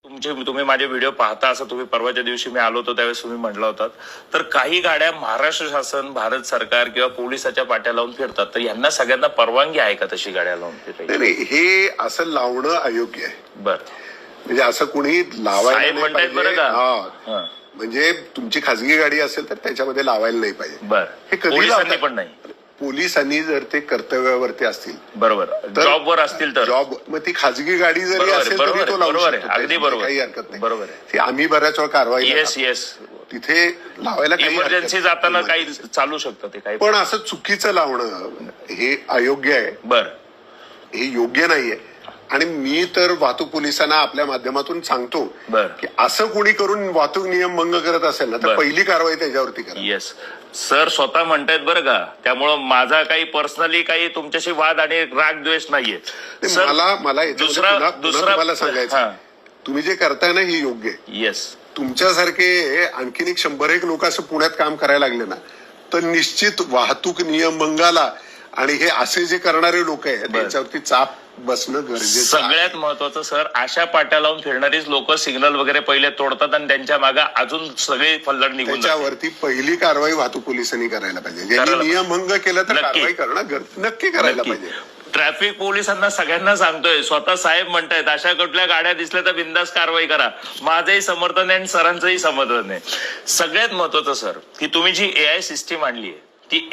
तुम्ही माझे व्हिडिओ पाहता असं तुम्ही परवाच्या दिवशी मी आलो होतो त्यावेळेस तुम्ही म्हटलं होतात. तर काही गाड्या महाराष्ट्र शासन, भारत सरकार किंवा पोलिसाच्या पाट्या लावून फिरतात, तर यांना सगळ्यांना परवानगी आहे का तशी गाड्या लावून फिरायची? नाही, हे असं लावणं अयोग्य आहे. बर, म्हणजे असं कुणी लावायला नाही म्हणतायत बरं पाहिजे. का? हा. म्हणजे तुमची खासगी गाडी असेल तर त्याच्यामध्ये लावायला नाही पाहिजे. बर, हे कधी पोलिसांनी लावतात? पण नाही. पोलिसांनी जर ते कर्तव्यावरती असतील, बरोबर, जॉबवर असतील तर जॉब, मग ती खाजगी गाडी जरी बरोबर आहे, असेल बरोबर तरी तो आहे, लावू बरोबर आहे, शकतो. अगदी त्याच्यामध्ये बरोबर. काही हरकत नाही. बरोबर आहे. ती आम्ही बऱ्याच वेळा कारवाई येस तिथे लावायला काही हरकत इमर्जन्सी नाही. जाताना काही चालू शकतं ते काही. पण असं चुकीचं लावणं हे अयोग्य आहे. बर, हे योग्य नाहीये. आणि मी तर वाहतूक पोलिसांना आपल्या माध्यमातून सांगतो बर, की असं कोणी करून वाहतूक नियम भंग करत असेल ना तर बर. पहिली कारवाई त्याच्यावरती करा. येस सर, स्वतः म्हणतायत बरं का. त्यामुळं माझा काही पर्सनली काही तुमच्याशी वाद आणि राग द्वेष नाहीये सर. मला याच्यामध्ये पुन्हा तुम्हाला सांगायचं, तुम्ही जे करताय ना हे योग्य आहे. येस, तुमच्यासारखे आणखीन 100 लोक असं पुण्यात काम करायला लागले ना तर निश्चित वाहतूक नियमभंगाला आणि हे असे जे करणारे लोक आहेत त्याच्यावरती चाप बसणं गरजेचं आहे. सगळ्यात महत्वाचं सर, अशा पाट्या लावून फिरणारीच लोक सिग्नल वगैरे पहिले तोडतात आणि त्यांच्या मागे अजून सगळे फल्लड निघून जातात. त्याच्यावरती पहिली कारवाई वाहतूक पोलिसांनी करायला पाहिजे. ज्यांनी नियमभंग केला तर नक्की. कारवाई करणं नक्की करायला पाहिजे. ट्रॅफिक पोलिसांना सगळ्यांना सांगतोय, स्वतः साहेब म्हणतायत अशा कुठल्या गाड्या दिसल्या तर बिंदास कारवाई करा. माझंही समर्थन आहे आणि सरांचंही समर्थन आहे. सगळ्यात महत्वाचं सर की तुम्ही जी AI सिस्टीम आणली आहे ती